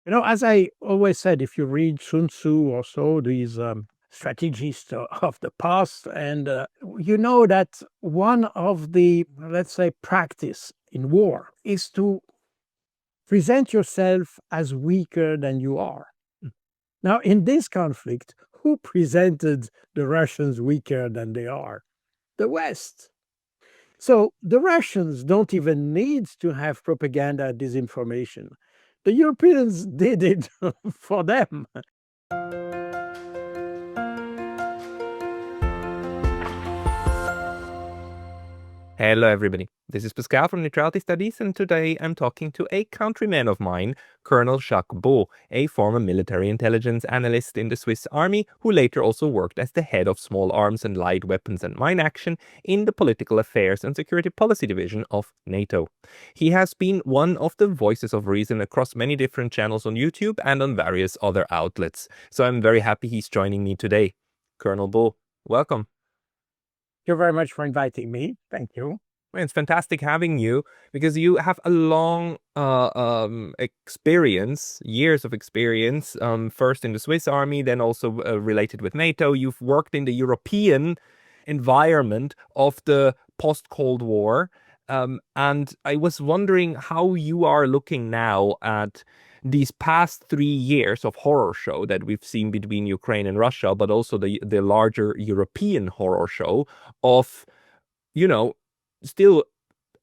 As I always said, if you read Sun Tzu or so, these strategists of the past, and you know that one of the, let's say, practice in war is to present yourself as weaker than you are. Now, in this conflict, who presented the Russians weaker than they are? The West. So the Russians don't even need to have propaganda disinformation. The Europeans did it for them. Hello, everybody. This is Pascal from Neutrality Studies, and today I'm talking to a countryman of mine, Colonel Jacques Baud, a former military intelligence analyst in the Swiss army, who later also worked as the head of small arms and light weapons and mine action in the Political Affairs and Security Policy Division of NATO. He has been one of the voices of reason across many different channels on YouTube and on various other outlets. So I'm very happy he's joining me today. Colonel Baud, welcome. Thank you very much for inviting me. Thank you. It's fantastic having you because you have a long experience, years of experience, first in the Swiss army, then also related with NATO. You've worked in the European environment of the post-Cold War. And I was wondering how you are looking now at these past 3 years of horror show that we've seen between Ukraine and Russia, but also the larger European horror show of, still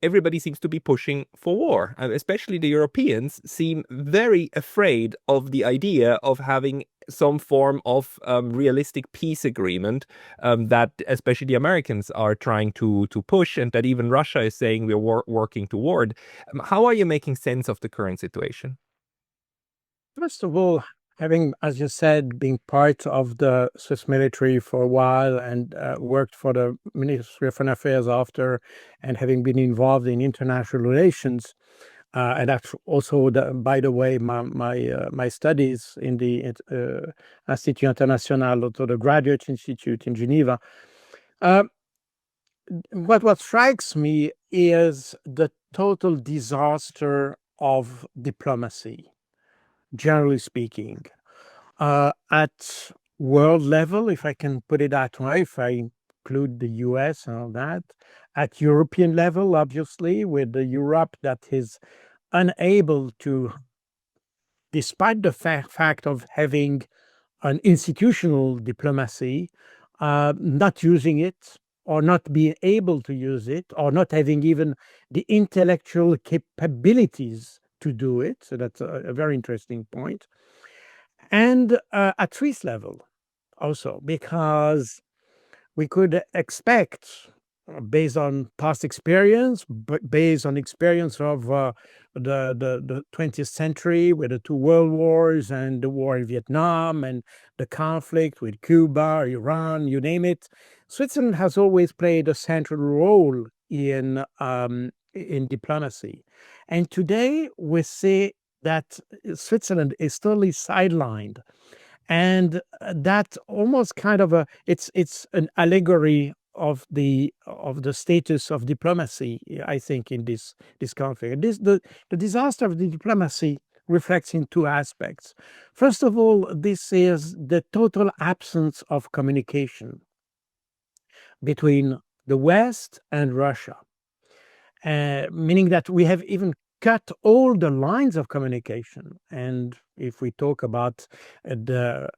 everybody seems to be pushing for war, and especially the Europeans seem very afraid of the idea of having some form of realistic peace agreement that especially the Americans are trying to push, and that even Russia is saying we're working toward. How are you making sense of the current situation? First of all, having, as you said, been part of the Swiss military for a while and worked for the Ministry of Foreign Affairs after, and having been involved in international relations, and that's also, by the way, my studies in the Institut International, so the Graduate Institute in Geneva. What strikes me is the total disaster of diplomacy, generally speaking, at world level, if I can put it that way, if I include the US and all that, at European level, obviously, with the Europe that is unable to, despite the fact of having an institutional diplomacy, not using it, or not being able to use it, or not having even the intellectual capabilities to do it. So that's a very interesting point. And at Swiss level also, because we could expect, based on past experience, but based on experience of the 20th century with the two world wars and the war in Vietnam and the conflict with Cuba, Iran, you name it, Switzerland has always played a central role in diplomacy. And today we see that Switzerland is totally sidelined, and that almost kind of it's an allegory of the status of diplomacy, I think, in this conflict. And the disaster of the diplomacy reflects in two aspects. First of all, this is the total absence of communication between the West and Russia, meaning that we have even cut all the lines of communication. And if we talk about the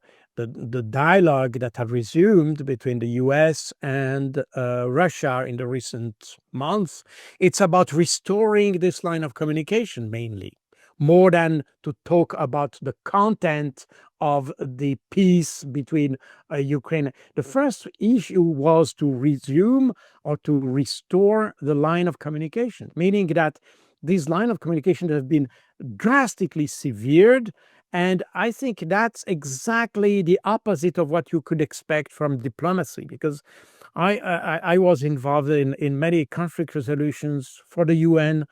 dialogue that have resumed between the US and Russia in the recent months, it's about restoring this line of communication mainly, more than to talk about the content of the peace between Ukraine. The first issue was to resume or to restore the line of communication, meaning that this line of communication has been drastically severed. And I think that's exactly the opposite of what you could expect from diplomacy, because I was involved in many conflict resolutions for the UN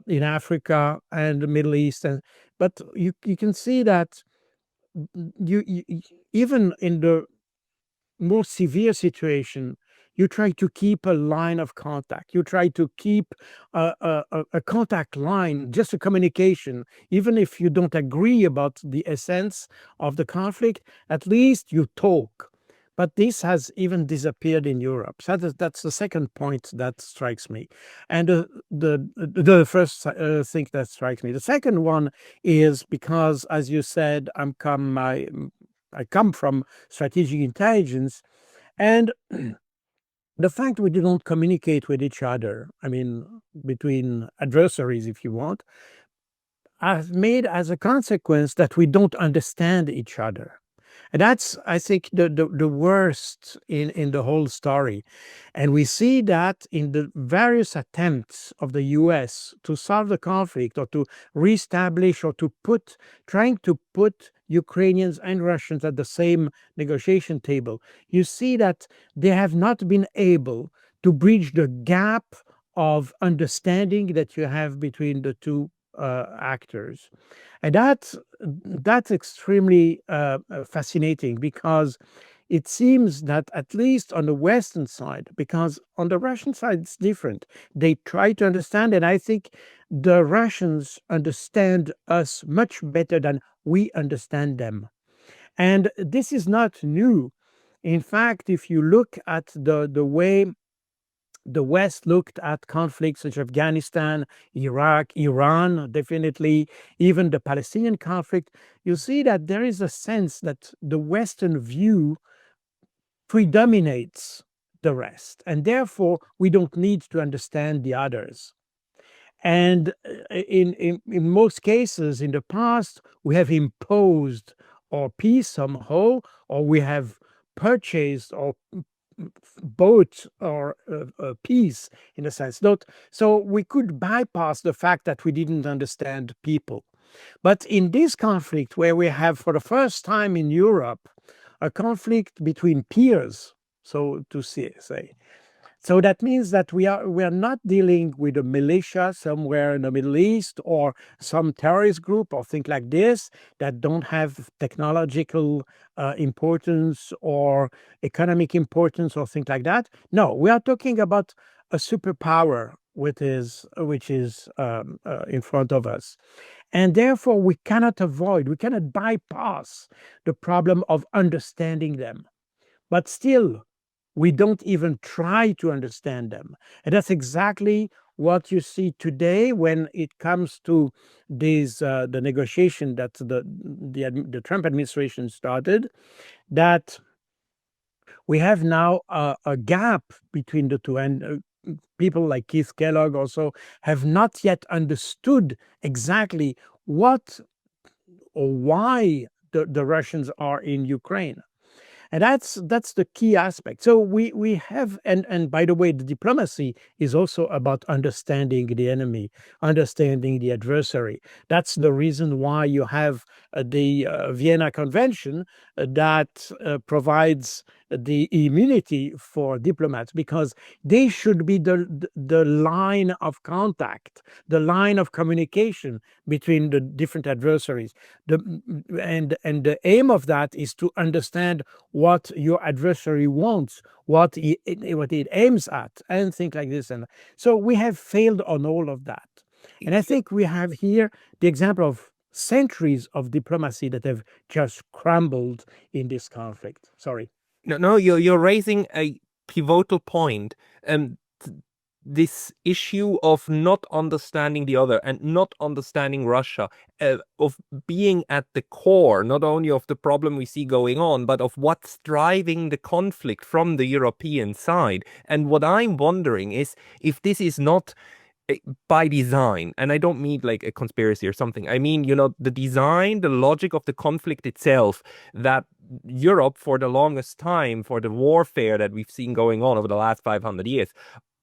in Africa and the Middle East. But you can see that you even in the more severe situation, you try to keep a line of contact. You try to keep a contact line, just a communication. Even if you don't agree about the essence of the conflict, at least you talk. But this has even disappeared in Europe. So that's the second point that strikes me. And the first thing that strikes me. The second one is because, as you said, I come from strategic intelligence, and the fact we don't communicate with each other, I mean, between adversaries, if you want, has made as a consequence that we don't understand each other. And that's, I think, the worst in the whole story. And we see that in the various attempts of the US to solve the conflict or to reestablish or trying to put Ukrainians and Russians at the same negotiation table. You see that they have not been able to bridge the gap of understanding that you have between the two actors. And that's extremely fascinating, because it seems that, at least on the Western side, because on the Russian side it's different. They try to understand, and I think the Russians understand us much better than we understand them. And this is not new. In fact, if you look at the way the West looked at conflicts such as Afghanistan, Iraq, Iran, definitely, even the Palestinian conflict, you see that there is a sense that the Western view predominates the rest, and therefore we don't need to understand the others. And in most cases in the past, we have imposed our peace somehow, or we have purchased or bought our peace, in a sense. Not, so we could bypass the fact that we didn't understand people. But in this conflict, where we have for the first time in Europe a conflict between peers, so to say, so that means that we are not dealing with a militia somewhere in the Middle East, or some terrorist group or things like this that don't have technological importance or economic importance or things like that. No, we are talking about a superpower which is in front of us. And therefore, we cannot bypass the problem of understanding them. But still, we don't even try to understand them. And that's exactly what you see today when it comes to the negotiation that the Trump administration started, that we have now a gap between the two. And people like Keith Kellogg also have not yet understood exactly what or why the Russians are in Ukraine. And that's the key aspect. So we have, and by the way, the diplomacy is also about understanding the enemy, understanding the adversary. That's the reason why you have the Vienna Convention that provides the immunity for diplomats, because they should be the line of contact, the line of communication between the different adversaries. And the aim of that is to understand what your adversary wants, what it aims at, and things like this. And so we have failed on all of that. And I think we have here the example of centuries of diplomacy that have just crumbled in this conflict. Sorry. No, you're raising a pivotal point. This issue of not understanding the other and not understanding Russia, of being at the core, not only of the problem we see going on, but of what's driving the conflict from the European side. And what I'm wondering is if this is not by design, and I don't mean like a conspiracy or something. I mean, the design, the logic of the conflict itself, that Europe, for the longest time, for the warfare that we've seen going on over the last 500 years,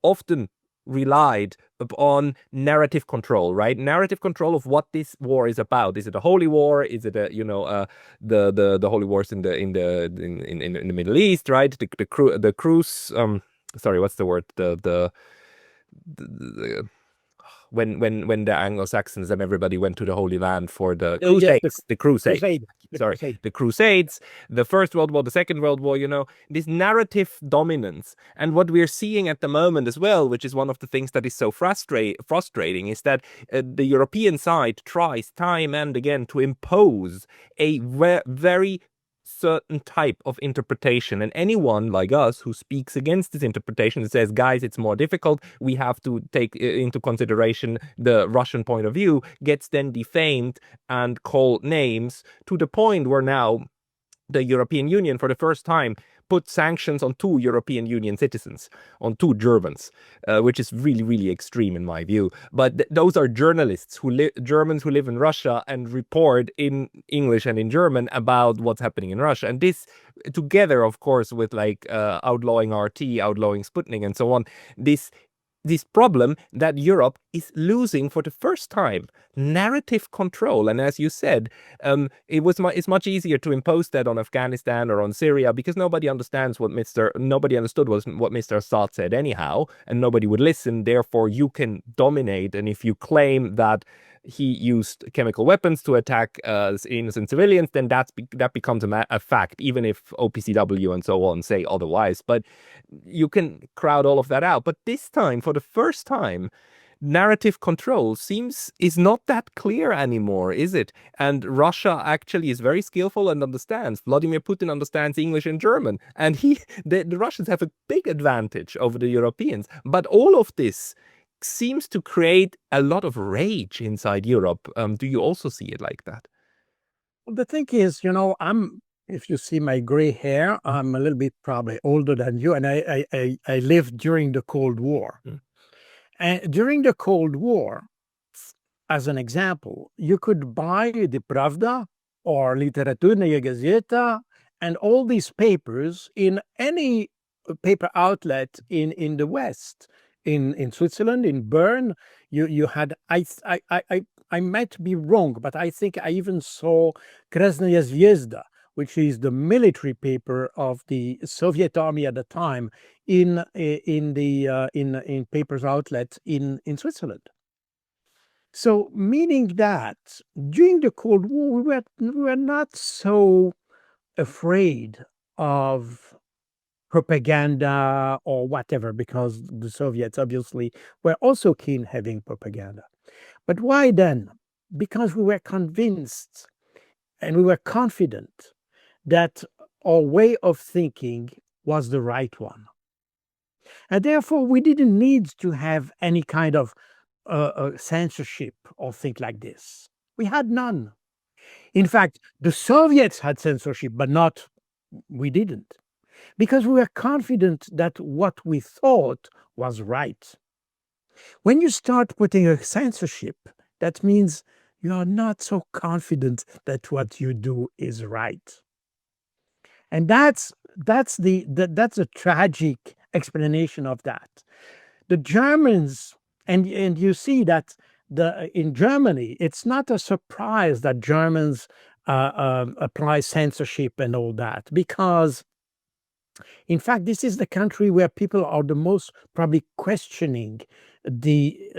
often relied upon narrative control, right? Narrative control of what this war is about. Is it a holy war? Is it the holy wars in the Middle East, right? The cruise. Sorry, what's the word? The when the Anglo-Saxons and everybody went to the Holy Land for the Yes, Crusades, the Crusades. Sorry, Crusade. the Crusades, the First World War, the Second World War, this narrative dominance. And what we're seeing at the moment as well, which is one of the things that is so frustrating, is that the European side tries time and again to impose a very certain type of interpretation. And anyone like us who speaks against this interpretation and says, guys, it's more difficult, we have to take into consideration the Russian point of view, gets then defamed and called names to the point where now the European Union, for the first time, put sanctions on 2 European Union citizens, on 2 Germans, which is really, really extreme in my view. But those are journalists Germans who live in Russia and report in English and in German about what's happening in Russia. And this, together, of course, with like outlawing RT, outlawing Sputnik, and so on, this problem that Europe is losing for the first time narrative control. And as you said, it's much easier to impose that on Afghanistan or on Syria because nobody understood what Mr. Assad said anyhow, and nobody would listen. Therefore, you can dominate. And if you claim that he used chemical weapons to attack innocent civilians, then that becomes a fact, even if OPCW and so on say otherwise. But you can crowd all of that out. But this time, for the first time, narrative control is not that clear anymore, is it? And Russia actually is very skillful and understands. Vladimir Putin understands English and German, and the Russians have a big advantage over the Europeans. But all of this seems to create a lot of rage inside Europe. Do you also see it like that? The thing is, if you see my gray hair, I'm a little bit probably older than you, and I lived during the Cold War. And during the Cold War, as an example, you could buy the Pravda or Literatурная газета and all these papers in any paper outlet in the West. In Switzerland, in Bern, you had, I might be wrong, but I think I even saw Krasnaya Zvezda, which is the military paper of the Soviet army at the time, in papers outlet in Switzerland. So meaning that during the Cold War, we were not so afraid of propaganda or whatever, because the Soviets obviously were also keen having propaganda. But why then? Because we were convinced and we were confident that our way of thinking was the right one. And therefore, we didn't need to have any kind of censorship or thing like this. We had none. In fact, the Soviets had censorship, but we didn't. Because we were confident that what we thought was right. When you start putting a censorship, that means you are not so confident that what you do is right. And that's a tragic explanation of that. The Germans, and you see that in Germany, it's not a surprise that Germans apply censorship and all that, because in fact, this is the country where people are the most probably questioning the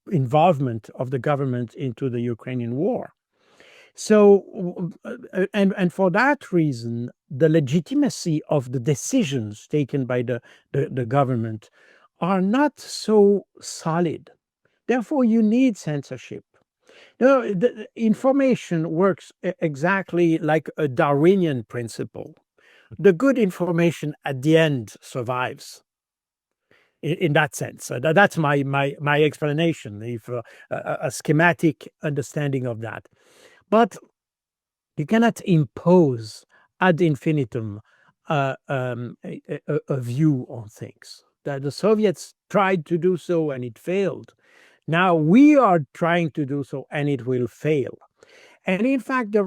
involvement of the government into the Ukrainian war. So, and for that reason, the legitimacy of the decisions taken by the government are not so solid. Therefore, you need censorship. No, the information works exactly like a Darwinian principle. The good information at the end survives. In that sense, that's my explanation, if a schematic understanding of that. But you cannot impose ad infinitum a view on things. That the Soviets tried to do so and it failed. Now we are trying to do so and it will fail. And in fact, the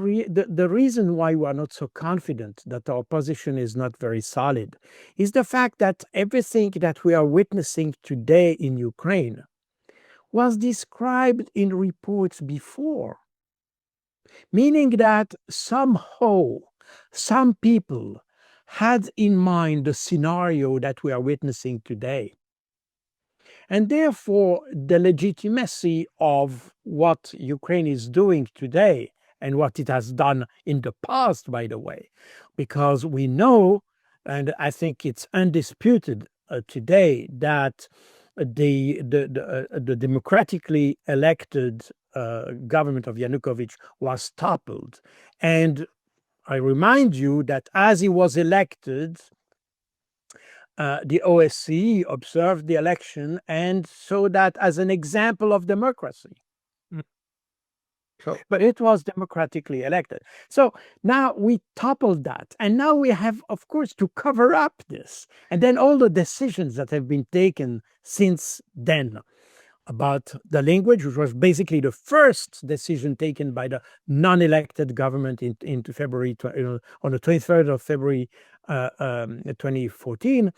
reason why we are not so confident that our position is not very solid is the fact that everything that we are witnessing today in Ukraine was described in reports before. Meaning that somehow some people had in mind the scenario that we are witnessing today. And therefore, the legitimacy of what Ukraine is doing today and what it has done in the past, by the way, because we know, and I think it's undisputed today, that the democratically elected government of Yanukovych was toppled. And I remind you that as he was elected, the OSCE observed the election and saw that as an example of democracy. Mm. So, but it was democratically elected. So now we toppled that. And now we have, of course, to cover up this. And then all the decisions that have been taken since then about the language, which was basically the first decision taken by the non-elected government into February, on the 23rd of February 2014,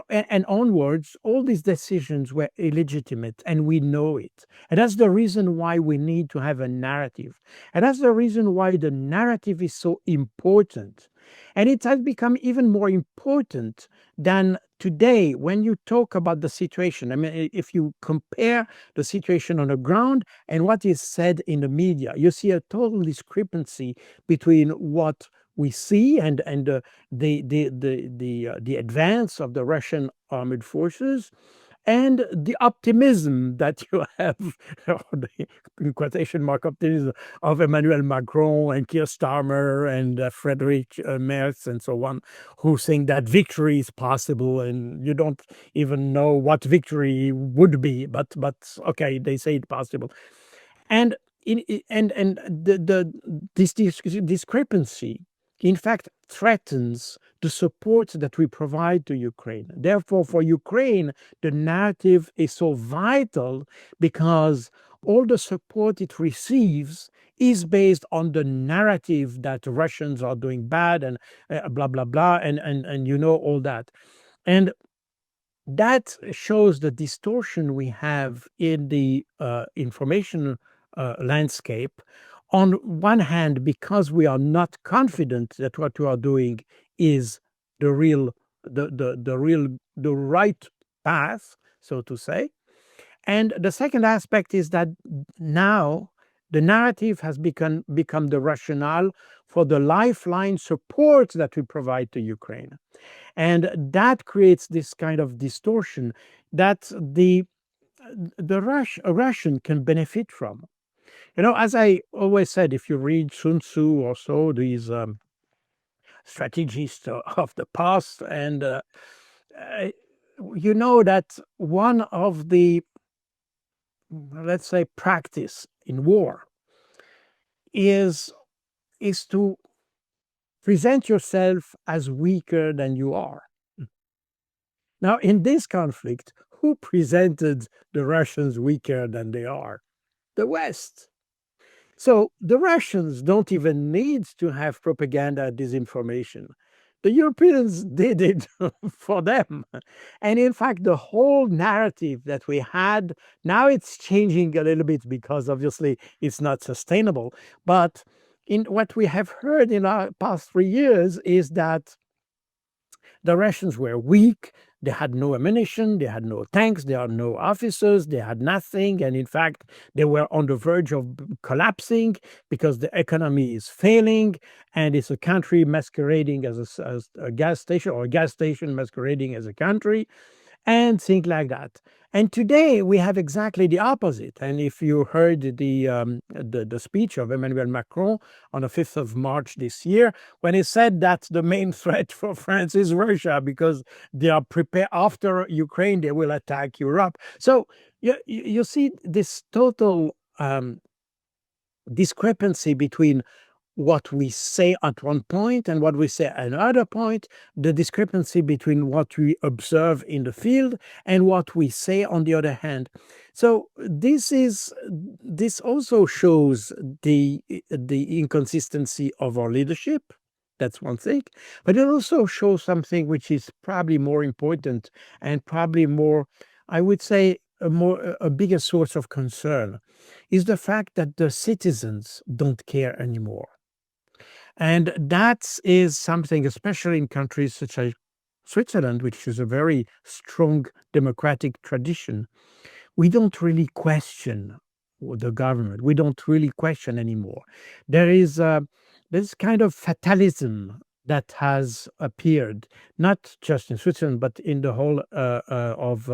and onwards, all these decisions were illegitimate, and we know it. And that's the reason why we need to have a narrative. And that's the reason why the narrative is so important. And it has become even more important than today when you talk about the situation. I mean, if you compare the situation on the ground and what is said in the media, you see a total discrepancy between what we see and the advance of the Russian armed forces and the optimism that you have, the in quotation mark optimism of Emmanuel Macron and Keir Starmer and Friedrich Merz and so on, who think that victory is possible, and you don't even know what victory would be, but okay, they say it's possible, and this discrepancy, in fact, threatens the support that we provide to Ukraine. Therefore, for Ukraine, the narrative is so vital because all the support it receives is based on the narrative that Russians are doing bad and blah blah blah, and you know all that, and that shows the distortion we have in the information landscape. On one hand, because we are not confident that what we are doing is the real, the right path, so to say. And the second aspect is that now the narrative has become the rationale for the lifeline support that we provide to Ukraine. And that creates this kind of distortion that a Russian can benefit from. As I always said, if you read Sun Tzu or so, these strategists of the past, and you know that one of the, let's say, practice in war is to present yourself as weaker than you are. Now, in this conflict, who presented the Russians weaker than they are? The West. So the Russians don't even need to have propaganda disinformation. The Europeans did it for them. And in fact, the whole narrative that we had, now it's changing a little bit because obviously it's not sustainable. But in what we have heard in our past 3 years is that the Russians were weak. They had no ammunition, they had no tanks, they had no officers, they had nothing. And in fact, they were on the verge of collapsing because the economy is failing and it's a country masquerading as a gas station, or a gas station masquerading as a country, and things like that. And today we have exactly the opposite. And if you heard the speech of Emmanuel Macron on the 5th of March this year, when he said that the main threat for France is Russia because they are prepared, after Ukraine, they will attack Europe. So you see this total discrepancy between what we say at one point and what we say at another point, the discrepancy between what we observe in the field and what we say on the other hand. So this also shows the inconsistency of our leadership. That's one thing, but it also shows something which is probably more important and probably more, I would say, a bigger source of concern, is the fact that the citizens don't care anymore. And that is something, especially in countries Switzerland, which is a very strong democratic tradition, we don't really question the government. We don't really question anymore. There is this kind of fatalism that has appeared, not just in Switzerland, but in the whole of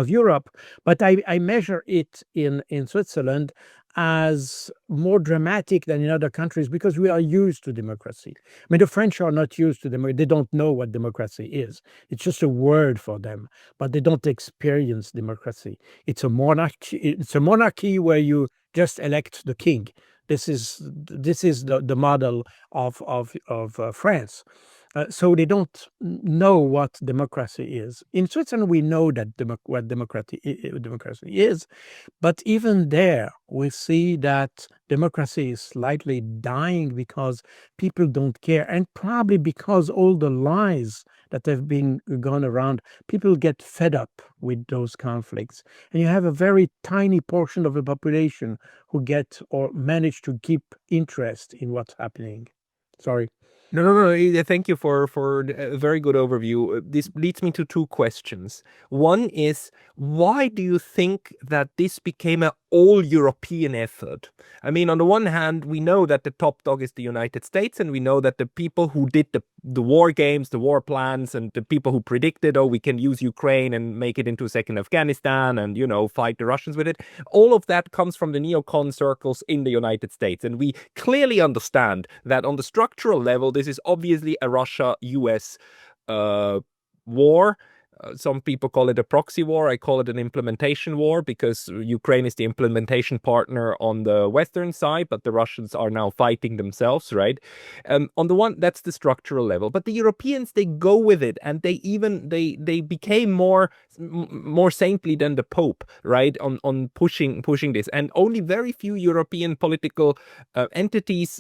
Europe. But I measure it in Switzerland as more dramatic than in other countries because we are used to democracy. I mean, the French are not used to democracy. They don't know what democracy is. It's just a word for them, but they don't experience democracy. It's a monarchy. It's a monarchy where you just elect the king. This is the model of France. So they don't know what democracy is. In Switzerland, we know that what democracy is, but even there, we see that democracy is slightly dying because people don't care, and probably because all the lies that have been gone around, people get fed up with those conflicts, and you have a very tiny portion of the population who get or manage to keep interest in what's happening. Sorry. No. Thank you for a very good overview. This leads me to two questions. One is, why do you think that this became an all-European effort? I mean, on the one hand, we know that the top dog is the United States, and we know that the people who did the war games, the war plans, and the people who predicted, oh, we can use Ukraine and make it into a second Afghanistan and, fight the Russians with it. All of that comes from the neocon circles in the United States. And we clearly understand that on the structural level, this is obviously a Russia-US war. Some people call it a proxy war. I call it an implementation war because Ukraine is the implementation partner on the Western side, but the Russians are now fighting themselves, right? On the one, that's the structural level. But the Europeans, they go with it, and they became more saintly than the Pope, right? On pushing this, and only very few European political entities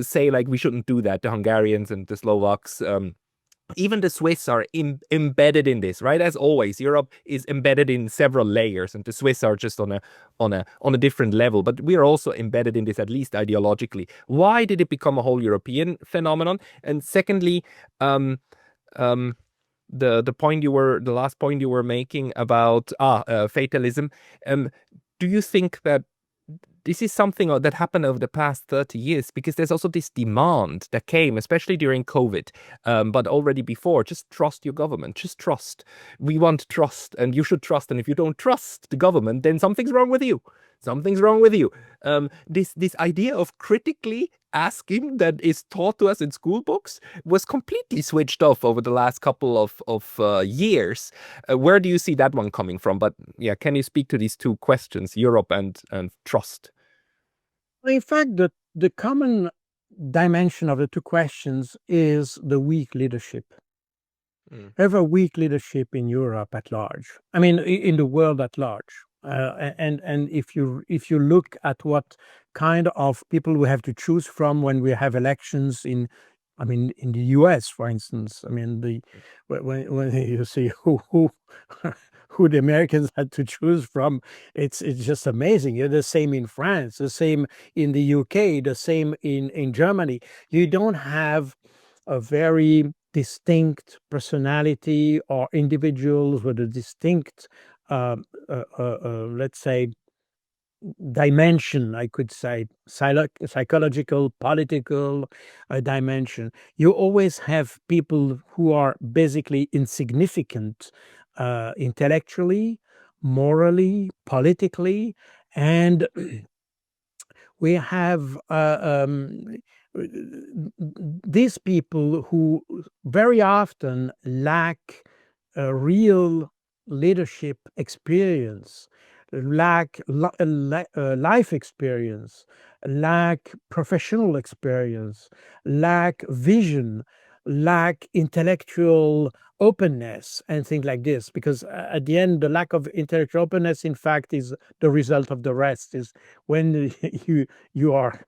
say like we shouldn't do that. The Hungarians and the Slovaks. Even the Swiss are embedded in this, right? As always, Europe is embedded in several layers, and the Swiss are just on a different level. But we are also embedded in this, at least ideologically. Why did it become a whole European phenomenon? And secondly, the last point you were making about fatalism. Do you think that this is something that happened over the past 30 years? Because there's also this demand that came, especially during COVID, but already before. Just trust your government. Just trust. We want trust, and you should trust. And if you don't trust the government, then something's wrong with you. Something's wrong with you. This idea of critically asking that is taught to us in school books was completely switched off over the last couple of years. Where do you see that one coming from? But yeah, can you speak to these two questions, Europe and trust? In fact, the common dimension of the two questions is the weak leadership. Mm. We have a weak leadership in Europe at large. I mean, in the world at large. And if you look at what kind of people we have to choose from when we have elections in the U.S., for instance, when you see who the Americans had to choose from, it's just amazing. The same in France, the same in the UK, the same in Germany. You don't have a very distinct personality or individuals with a distinct, let's say, dimension, I could say, psychological, political dimension. You always have people who are basically insignificant intellectually, morally, politically, and we have these people who very often lack a real leadership experience, lack life experience, lack professional experience, lack vision, lack intellectual openness, and things like this. Because at the end, the lack of intellectual openness, in fact, is the result of the rest. Is when you are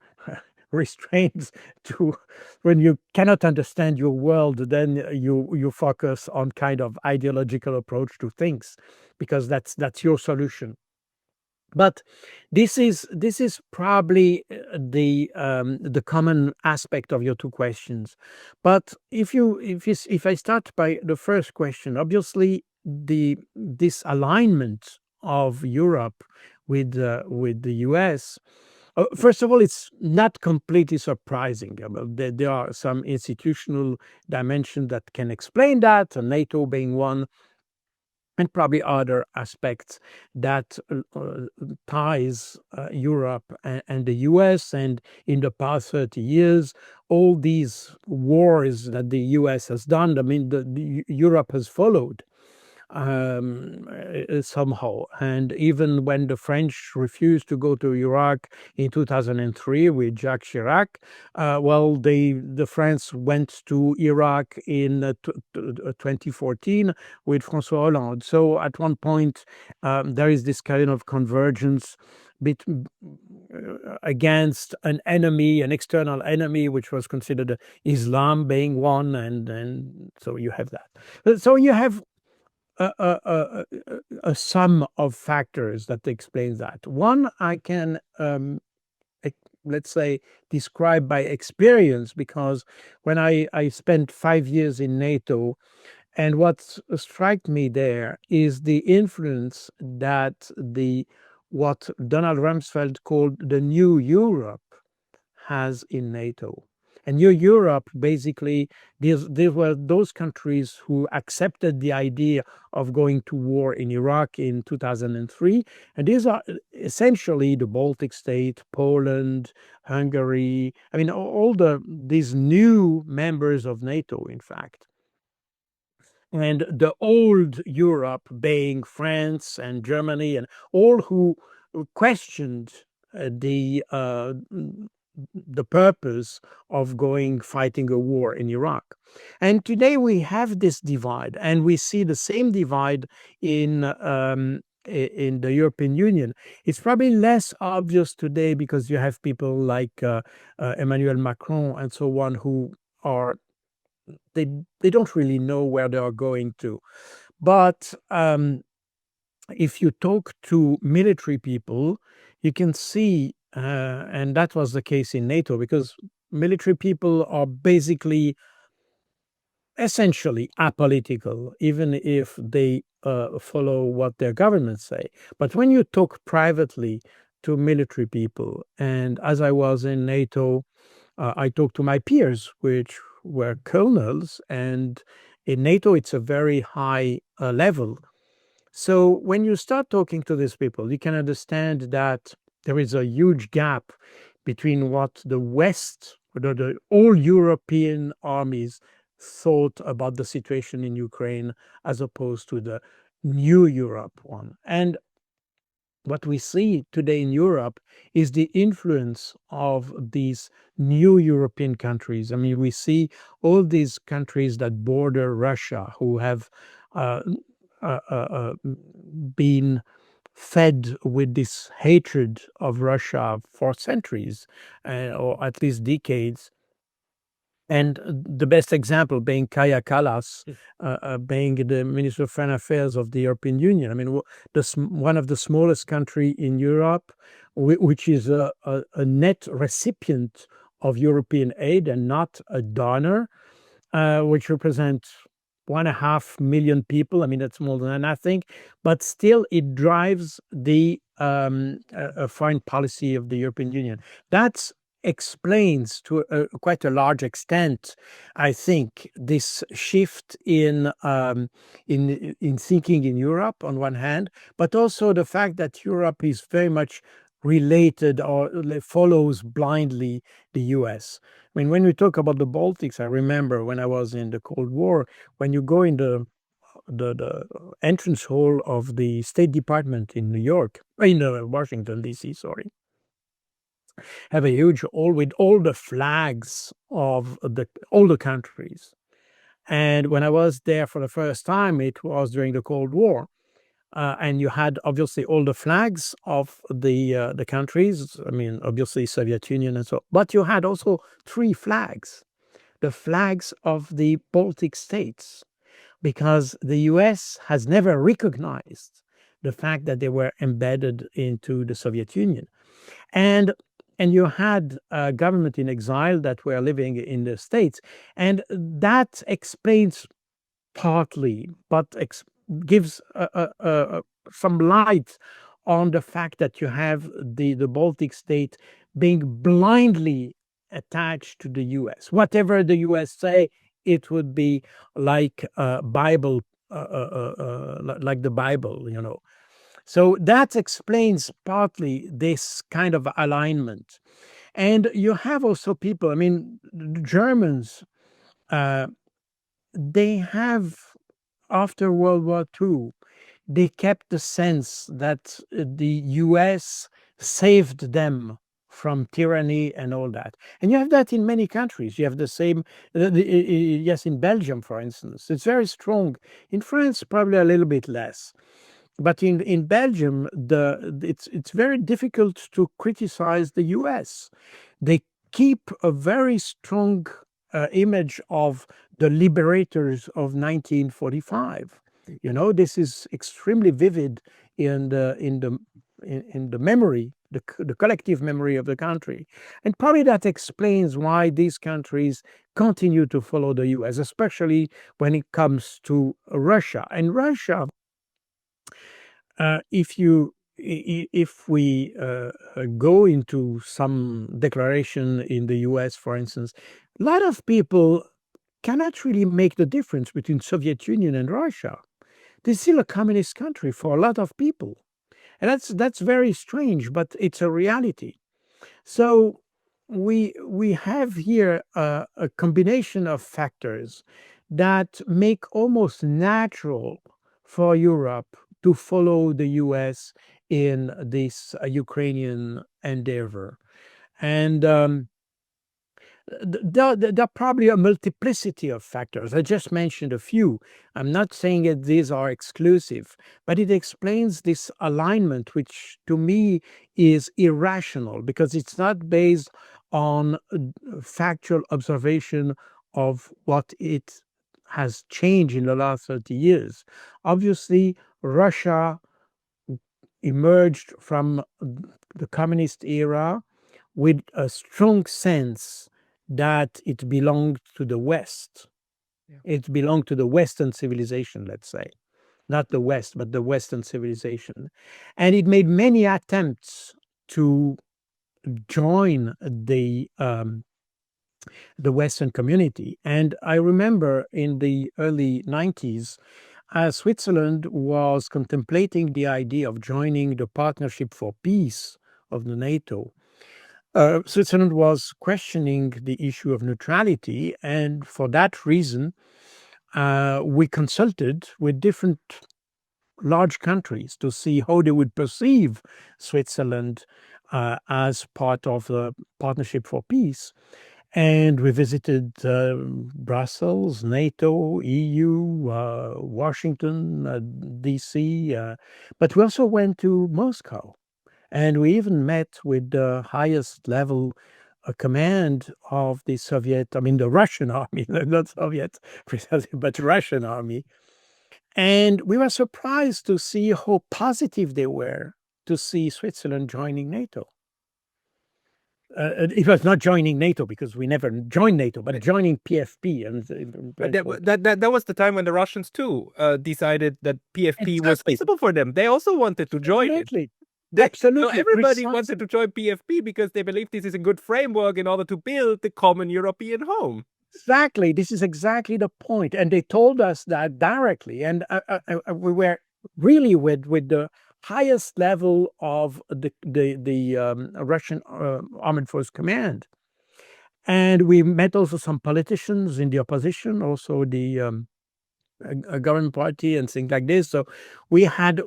restrained to, when you cannot understand your world, then you focus on kind of ideological approach to things, because that's your solution. But this is probably the common aspect of your two questions. But if I start by the first question, obviously this alignment of Europe with the US. First of all, it's not completely surprising. There are some institutional dimensions that can explain that, NATO being one, and probably other aspects that ties Europe and the US. And in the past 30 years, all these wars that the US has done, I mean, Europe has followed somehow. And even when the French refused to go to Iraq in 2003 with Jacques Chirac, well, the France went to Iraq in 2014 with François Hollande. So at one point, there is this kind of convergence against an enemy, an external enemy, which was considered Islam being one, and so you have that. So you have a sum of factors that explains that. One I can, let's say, describe by experience, because when I spent 5 years in NATO, and what struck me there is the influence that what Donald Rumsfeld called the New Europe has in NATO. And New Europe, basically, these were those countries who accepted the idea of going to war in Iraq in 2003. And these are essentially the Baltic states, Poland, Hungary. I mean, all these new members of NATO, in fact. And the old Europe being France and Germany and all who questioned the purpose of going fighting a war in Iraq. And today we have this divide, and we see the same divide in the European Union. It's probably less obvious today because you have people like Emmanuel Macron and so on, who are they don't really know where they are going to. But if you talk to military people, you can see, and that was the case in NATO, because military people are basically essentially apolitical, even if they follow what their governments say. But when you talk privately to military people, and as I was in NATO, I talked to my peers, which were colonels, and in NATO, it's a very high level. So when you start talking to these people, you can understand that there is a huge gap between what the West, the all European armies thought about the situation in Ukraine as opposed to the new Europe one. And what we see today in Europe is the influence of these new European countries. I mean, we see all these countries that border Russia, who have uh, uh, uh, uh, been fed with this hatred of Russia for centuries, or at least decades. And the best example being Kaya Kallas, being the Minister of Foreign Affairs of the European Union. I mean, one of the smallest country in Europe, which is a net recipient of European aid and not a donor, which represents 1.5 million people. I mean, that's more than nothing, but still it drives the foreign policy of the European Union. That's explains to quite a large extent, I think, this shift in thinking in Europe on one hand, but also the fact that Europe is very much related or follows blindly the US. I mean, when we talk about the Baltics, I remember when I was in the Cold War, when you go in the entrance hall of the State Department in New York, in Washington, D.C., sorry, have a huge hall with all the flags of all the countries. And when I was there for the first time, it was during the Cold War. And you had obviously all the flags of the countries. I mean, obviously Soviet Union and so. But you had also 3 flags, the flags of the Baltic states, because the U.S. has never recognized the fact that they were embedded into the Soviet Union. And you had a government in exile that were living in the States. And that explains partly, but gives some light on the fact that you have the Baltic state being blindly attached to the US. Whatever the US say, it would be like Bible, like the Bible, you know. So that explains partly this kind of alignment. And you have also people, I mean, the Germans, uh, they have, after World War II, they kept the sense that the US saved them from tyranny and all that. And you have that in many countries. You have the same, yes, in Belgium, for instance. It's very strong. In France, probably a little bit less. But in Belgium, it's very difficult to criticize the US. They keep a very strong image of the liberators of 1945. You know, this is extremely vivid in the memory, the collective memory of the country, and probably that explains why these countries continue to follow the U.S., especially when it comes to Russia. And Russia, if we go into some declaration in the U.S., for instance, a lot of people cannot really make the difference between Soviet Union and Russia. They're still a communist country for a lot of people, and that's very strange, but it's a reality. So we have here a combination of factors that make almost natural for Europe to follow the US in this Ukrainian endeavor. And there are probably a multiplicity of factors. I just mentioned a few. I'm not saying that these are exclusive, but it explains this alignment, which to me is irrational because it's not based on factual observation of what it has changed in the last 30 years. Obviously, Russia emerged from the communist era with a strong sense that it belonged to the West. Yeah. It belonged to the Western civilization, let's say. Not the West, but the Western civilization. And it made many attempts to join the Western community. And I remember in the early 90s, Switzerland was contemplating the idea of joining the Partnership for Peace of the NATO. Switzerland was questioning the issue of neutrality, and for that reason, we consulted with different large countries to see how they would perceive Switzerland as part of the Partnership for Peace. And we visited Brussels, NATO, EU, Washington, DC, but we also went to Moscow. And we even met with the highest level command of the Soviet, I mean, the Russian army, not Soviet precisely, but Russian army. And we were surprised to see how positive they were to see Switzerland joining NATO. It was not joining NATO because we never joined NATO, but joining PFP. But that was the time when the Russians too decided that PFP was feasible for them. They also wanted to join it. Absolutely. So everybody wanted to join PFP because they believe this is a good framework in order to build the common European home. Exactly. This is exactly the point. And they told us that directly. And we were really with the highest level of the Russian Armed Force Command. And we met also some politicians in the opposition, also the government party and things like this. So we met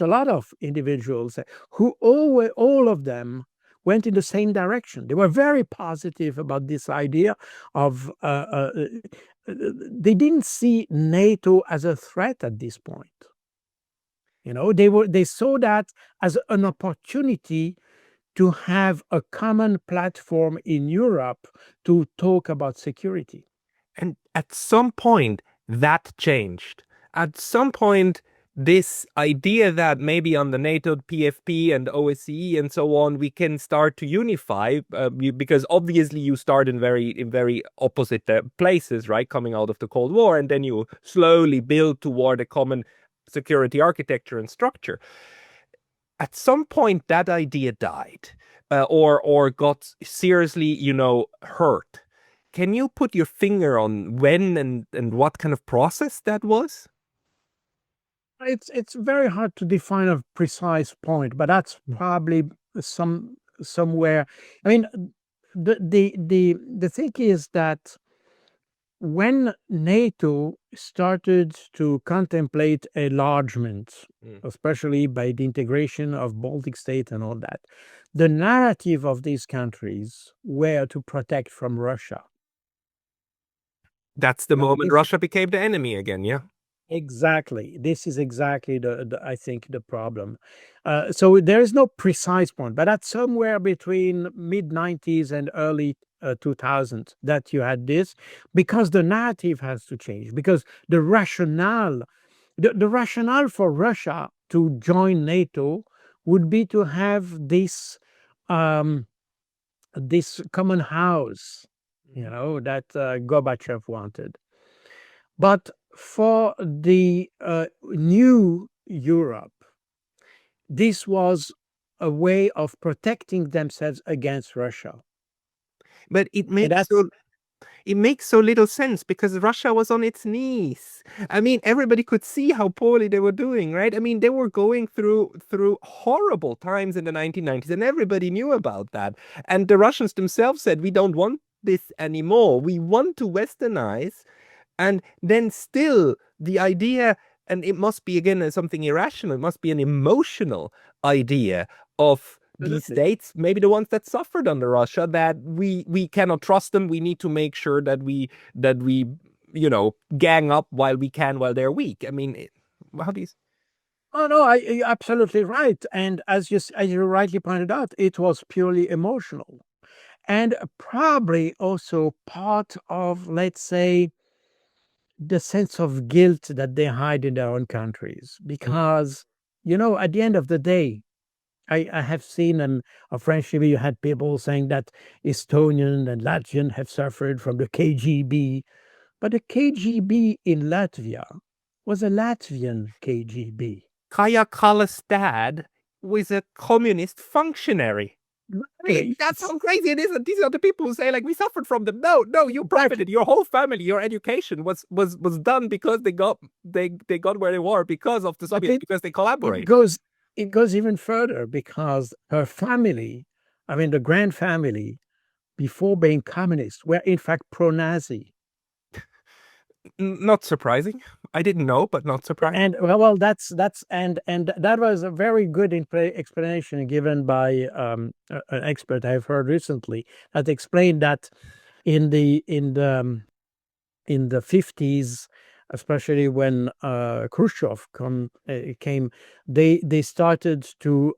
a lot of individuals who all of them went in the same direction. They were very positive about this idea of they didn't see NATO as a threat at this point. You know, they saw that as an opportunity to have a common platform in Europe to talk about security. And at some point, that changed. At some point, this idea that maybe on the NATO PFP and OSCE and so on, we can start to unify because obviously you start in very opposite places, right? Coming out of the Cold War, and then you slowly build toward a common security architecture and structure. At some point, that idea died, or got seriously, hurt. Can you put your finger on when and what kind of process that was? It's very hard to define a precise point, but that's probably somewhere. I mean, the thing is that when NATO started to contemplate enlargement, especially by the integration of Baltic state and all that, the narrative of these countries were to protect from Russia. That's the moment Russia became the enemy again, yeah? Exactly. This is exactly I think the problem. So there is no precise point, but that's somewhere between mid 90s and early 2000 that you had this, because the narrative has to change, because the rationale for Russia to join NATO would be to have um, this common house, that Gorbachev wanted. But for the new Europe, this was a way of protecting themselves against Russia. But it makes so little sense because Russia was on its knees. I mean, everybody could see how poorly they were doing, right? I mean, they were going through horrible times in the 1990s, and everybody knew about that. And the Russians themselves said, "We don't want this anymore. We want to westernize." And then still the idea, and it must be again something irrational, it must be an emotional idea of these states, maybe the ones that suffered under Russia, that we cannot trust them. We need to make sure that we gang up while we can while they're weak. I mean, how do you? Oh no, you're absolutely right. And as you rightly pointed out, it was purely emotional, and probably also part of, let's say, the sense of guilt that they hide in their own countries. Because, at the end of the day, I have seen in a French TV, you had people saying that Estonian and Latvian have suffered from the KGB, but the KGB in Latvia was a Latvian KGB. Kaya Kallas' dad was a communist functionary. Right. That sounds crazy. It isn't. These are the people who say, like, we suffered from them. No, you profited. Your whole family, your education was done because they got where they were because of the Soviets, because they collaborated. It goes even further, because her family, I mean the grand family, before being communist, were in fact pro-Nazi. Not surprising. I didn't know, but not surprising. And that's and that was a very good explanation given by an expert I've heard recently, that explained that in the 50s, especially when Khrushchev came, they started to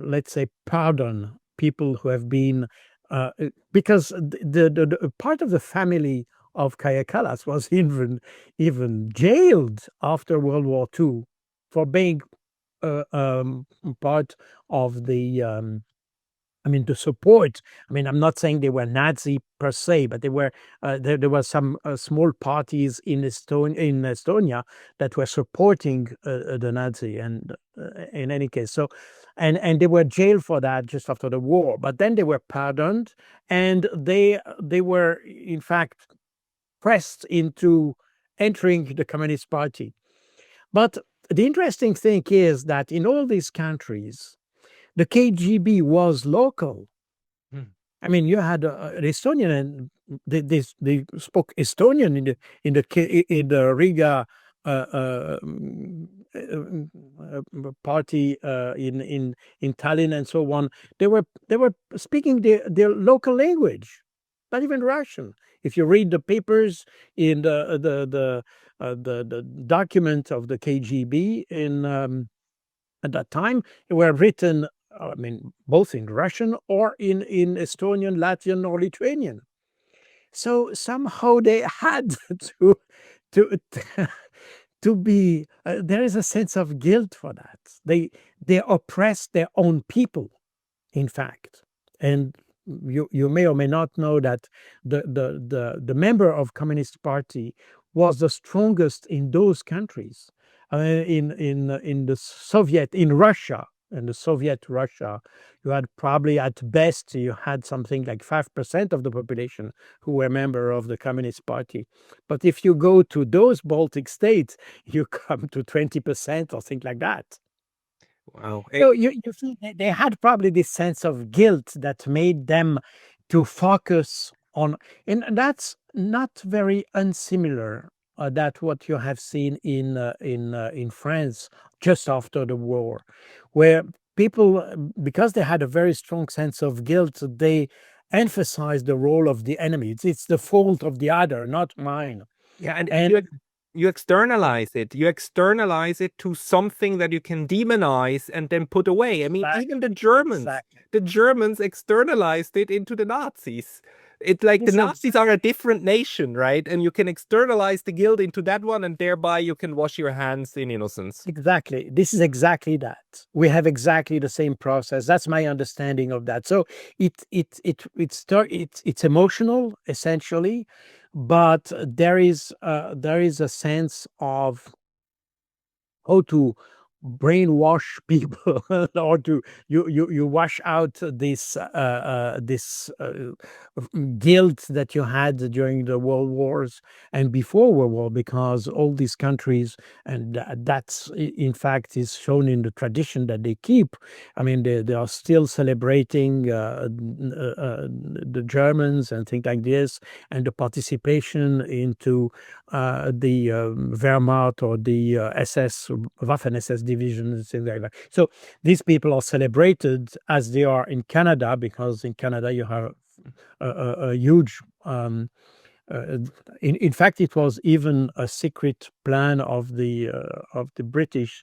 let's say pardon people who have been because the part of the family of Kaya Kallas was even jailed after World War II for being part of the the support. I'm not saying they were Nazi per se, but they were there were some small parties in Estonia that were supporting the Nazi, and in any case, so and they were jailed for that just after the war. But then they were pardoned, and they were in fact pressed into entering the Communist Party. But the interesting thing is that in all these countries, the KGB was local. You had an Estonian, and they spoke Estonian in the Riga party in Tallinn and so on. They were speaking their local language, not even Russian. If you read the papers in the document of the KGB at that time, they were written, both in Russian or in Estonian, Latvian, or Lithuanian. So somehow they had to to be there is a sense of guilt for that. They oppress their own people, in fact. And you may or may not know that the member of Communist Party was the strongest in those countries. In the Soviet, in Russia, in the Soviet Russia, you had probably at best you had something like 5% of the population who were member of the Communist Party. But if you go to those Baltic states, you come to 20% or things like that. Wow. So you see, they had probably this sense of guilt that made them to focus on, and that's not very unsimilar. That what you have seen in France just after the war, where people, because they had a very strong sense of guilt, they emphasized the role of the enemy. It's the fault of the other, not mine. Yeah, and And you externalize it. You externalize it to something that you can demonize and then put away. I mean, even exactly, the Germans externalized it into the Nazis. It's like the this Nazis are a different nation, right? And you can externalize the guilt into that one, and thereby you can wash your hands in innocence. exactly. This is exactly that. We have exactly the same process. That's my understanding of that. So it's emotional essentially, but there is a sense of how to brainwash people or to you wash out this guilt that you had during the world wars and before world war, because all these countries, and that's in fact is shown in the tradition that they keep. I mean, they are still celebrating the Germans and things like this, and the participation into the Wehrmacht or the SS, Waffen SS divisions, things like that. So these people are celebrated as they are in Canada, because in Canada you have a huge uh, in fact, it was even a secret plan of the British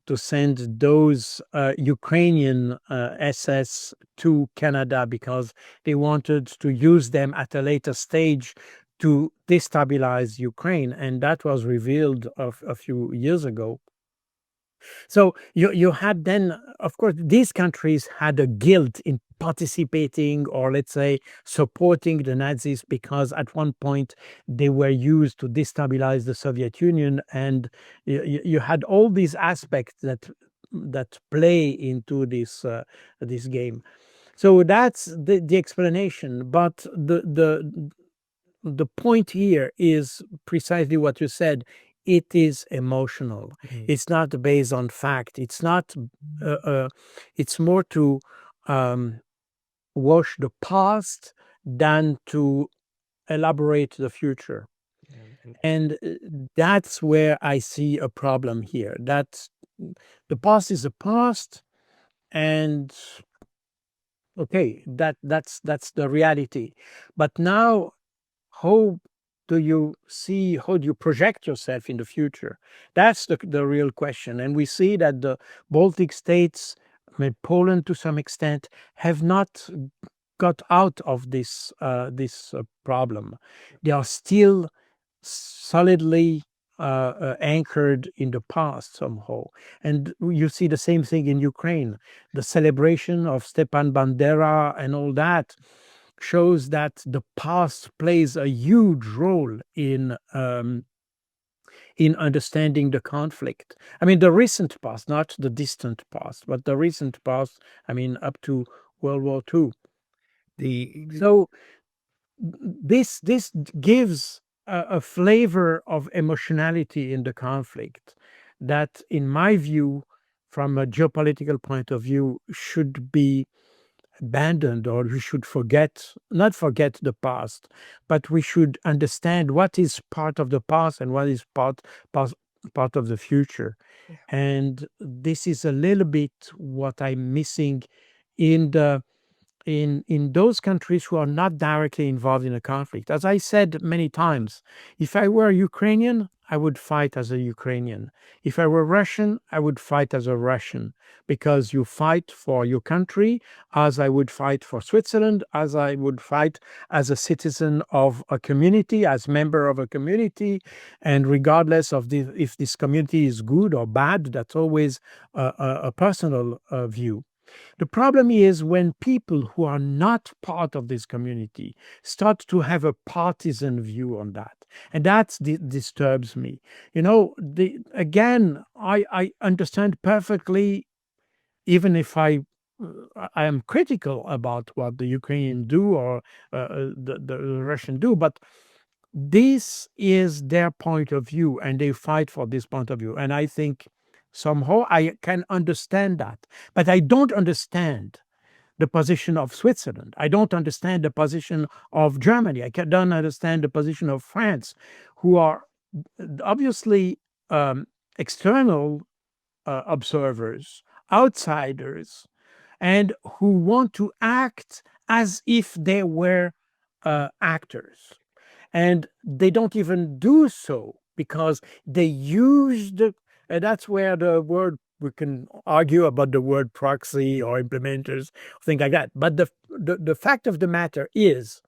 to send those Ukrainian SS to Canada, because they wanted to use them at a later stage to destabilize Ukraine, and that was revealed a few years ago. So you had then, of course, these countries had a guilt in participating, or let's say supporting the Nazis, because at one point they were used to destabilize the Soviet Union, and you had all these aspects that play into this game. So that's the explanation. But the point here is precisely what you said. It is emotional. It's not based on fact. It's not. It's more to um, wash the past than to elaborate the future. And And that's where I see a problem here. That the past is the past, and okay, that's the reality. But now, how do you see, how do you project yourself in the future? That's the real question. And we see that the Baltic states, I mean, Poland to some extent, have not got out of this problem. They are still solidly anchored in the past somehow. And you see the same thing in Ukraine. The celebration of Stepan Bandera and all that shows that the past plays a huge role in understanding the conflict. I mean, the recent past, not the distant past, but the recent past. I mean, up to World War II. the So this gives a flavor of emotionality in the conflict that, in my view, from a geopolitical point of view, should be abandoned, or we should not forget the past, but we should understand what is part of the past and what is part, part of the future. And this is a little bit what I'm missing in the in those countries who are not directly involved in a conflict. As I said many times, if I were Ukrainian, I would fight as a Ukrainian. If I were Russian, I would fight as a Russian, because you fight for your country as I would fight for Switzerland, as I would fight as a citizen of a community, as member of a community, and regardless of if this community is good or bad, that's always a personal view. The problem is when people who are not part of this community start to have a partisan view on that. And that disturbs me. Again, I understand perfectly, even if I am critical about what the Ukrainians do or the Russian do, but this is their point of view and they fight for this point of view. And I think somehow I can understand that. But I don't understand the position of Switzerland. I don't understand the position of Germany. Don't understand the position of France, who are obviously external observers, outsiders, and who want to act as if they were actors. And they don't even do so because they use and that's where the word, we can argue about the word proxy or implementers, things like that. But the fact of the matter is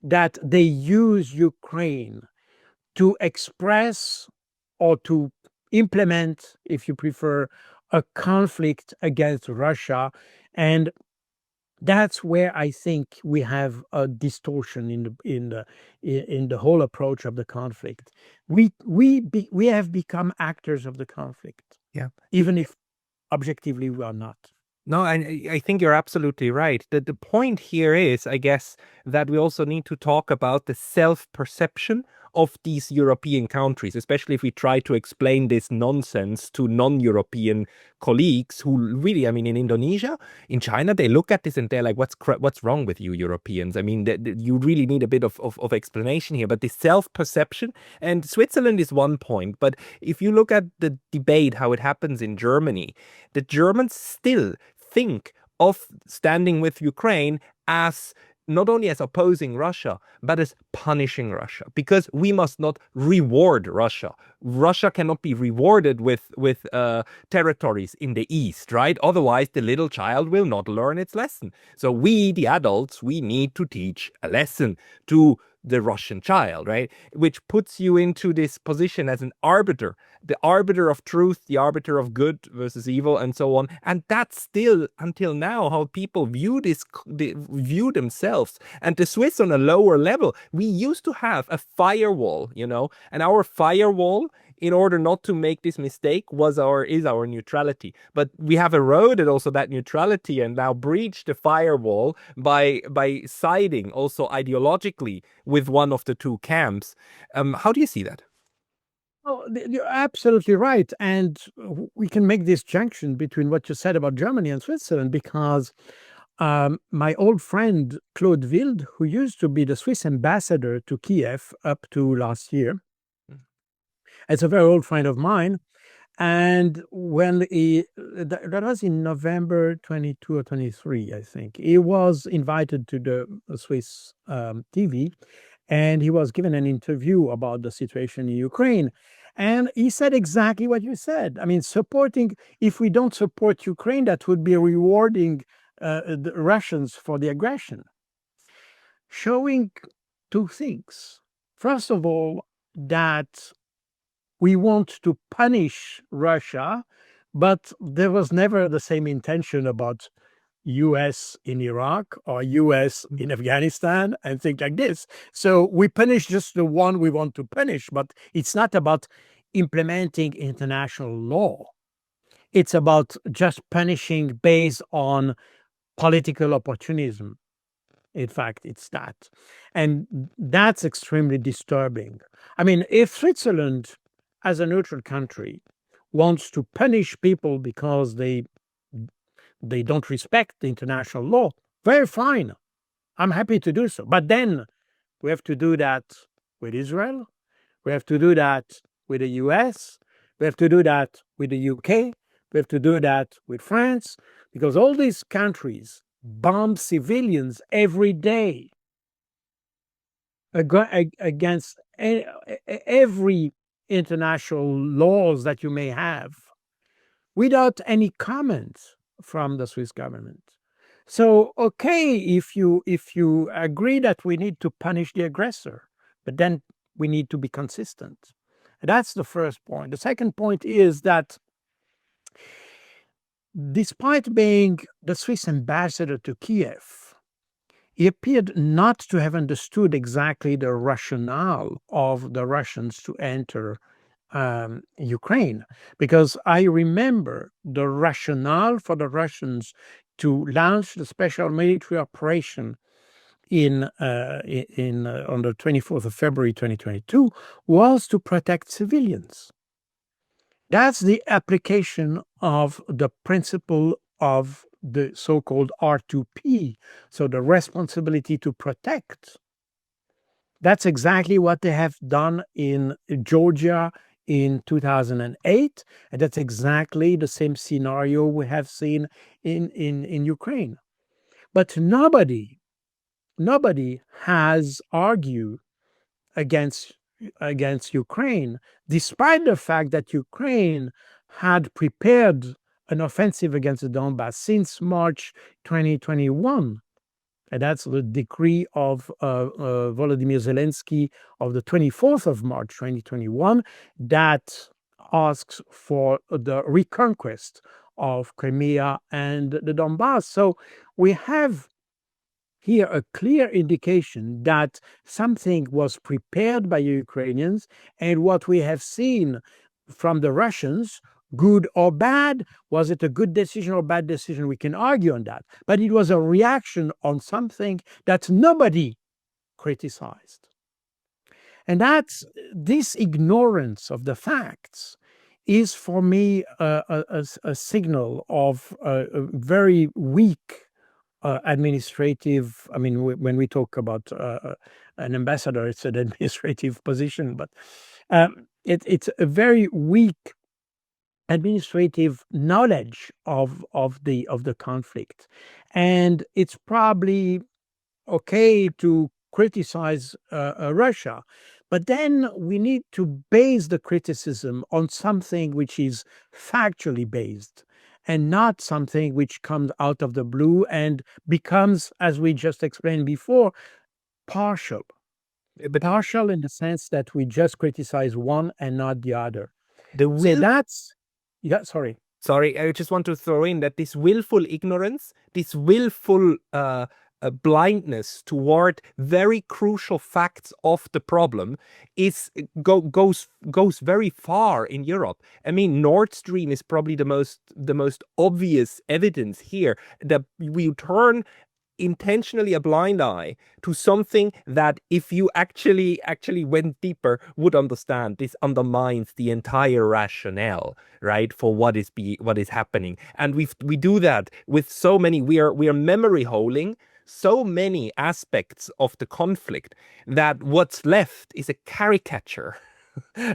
that they use Ukraine to express or to implement, if you prefer, a conflict against Russia. And that's where I think we have a distortion in the whole approach of the conflict. We have become actors of the conflict, Yeah. even if objectively we are not. No, I think you're absolutely right. The point here is, I guess, that we also need to talk about the self-perception of these European countries, especially if we try to explain this nonsense to non-European colleagues who really, I mean, in Indonesia, in China, they look at this and they're like, what's wrong with you Europeans? I mean, you really need a bit of explanation here. But the self-perception, and Switzerland is one point, but if you look at the debate, how it happens in Germany, the Germans still think of standing with Ukraine as not only as opposing Russia, but as punishing Russia, because we must not reward Russia. Russia cannot be rewarded with territories in the east, right? Otherwise, the little child will not learn its lesson. So we, the adults, we need to teach a lesson to the Russian child, right? Which puts you into this position as an arbiter, the arbiter of truth, the arbiter of good versus evil, and so on. And that's still, until now, how people view view themselves. And the Swiss on a lower level, we used to have a firewall, and our firewall, in order not to make this mistake, is our neutrality. But we have eroded also that neutrality and now breached the firewall by siding also ideologically with one of the two camps. How do you see that? Oh, you're absolutely right. And we can make this junction between what you said about Germany and Switzerland, because my old friend Claude Wild, who used to be the Swiss ambassador to Kiev up to last year, it's a very old friend of mine. And when that was in November 22 or 23, I think, he was invited to the Swiss TV, and he was given an interview about the situation in Ukraine. And he said exactly what you said. I mean, if we don't support Ukraine, that would be rewarding the Russians for the aggression. Showing two things. First of all, that we want to punish Russia, but there was never the same intention about US in Iraq or US in Afghanistan and things like this. So we punish just the one we want to punish, but it's not about implementing international law. It's about just punishing based on political opportunism. In fact, it's that. And that's extremely disturbing. I mean, if Switzerland, as a neutral country, wants to punish people because they don't respect the international law, very fine. I'm happy to do so. But then we have to do that with Israel. We have to do that with the US. We have to do that with the UK. We have to do that with France, because all these countries bomb civilians every day against every international laws that you may have without any comment from the Swiss government. So, okay, if you agree that we need to punish the aggressor, but then we need to be consistent. That's the first point. The second point is that despite being the Swiss ambassador to Kiev, he appeared not to have understood exactly the rationale of the Russians to enter Ukraine, because I remember the rationale for the Russians to launch the special military operation on the 24th of February 2022 was to protect civilians. That's the application of the principle of the so-called R2P, so the responsibility to protect. That's exactly what they have done in Georgia in 2008, and that's exactly the same scenario we have seen in Ukraine. But nobody has argued against Ukraine, despite the fact that Ukraine had prepared an offensive against the Donbass since March 2021. And that's the decree of Volodymyr Zelensky of the 24th of March 2021 that asks for the reconquest of Crimea and the Donbass. So we have here a clear indication that something was prepared by Ukrainians, and what we have seen from the Russians, good or bad, was it a good decision or bad decision? We can argue on that, but it was a reaction on something that nobody criticized. And that's this ignorance of the facts is for me a signal of a very weak administrative. I mean, when we talk about an ambassador, it's an administrative position, but it's a very weak administrative knowledge of the conflict, and it's probably okay to criticize Russia, but then we need to base the criticism on something which is factually based and not something which comes out of the blue and becomes, as we just explained before, partial. But Partial in the sense that we just criticize one and not the other. the So will that's, yeah, sorry. Sorry, I just want to throw in that this willful ignorance, this willful blindness toward very crucial facts of the problem goes very far in Europe. I mean, Nord Stream is probably the most obvious evidence here that we turn intentionally a blind eye to something that, if you actually went deeper, would understand. This undermines the entire rationale, right, for what is happening. And we do that with so many. We are memory holing so many aspects of the conflict that what's left is a caricature.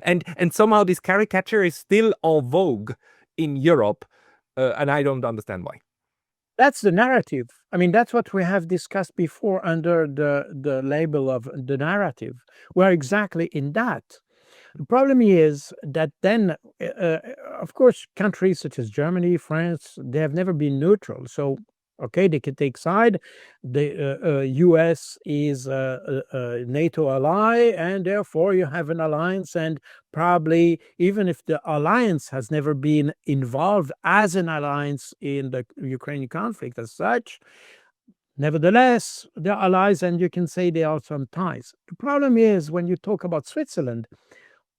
and somehow this caricature is still en vogue in Europe, and I don't understand why. That's the narrative. I mean, that's what we have discussed before under the label of the narrative. We're exactly in that. The problem is that then, of course, countries such as Germany, France, they have never been neutral. So, okay, they can take side. The US is a NATO ally, and therefore you have an alliance. And probably, even if the alliance has never been involved as an alliance in the Ukrainian conflict as such, nevertheless, they're allies, and you can say there are some ties. The problem is when you talk about Switzerland,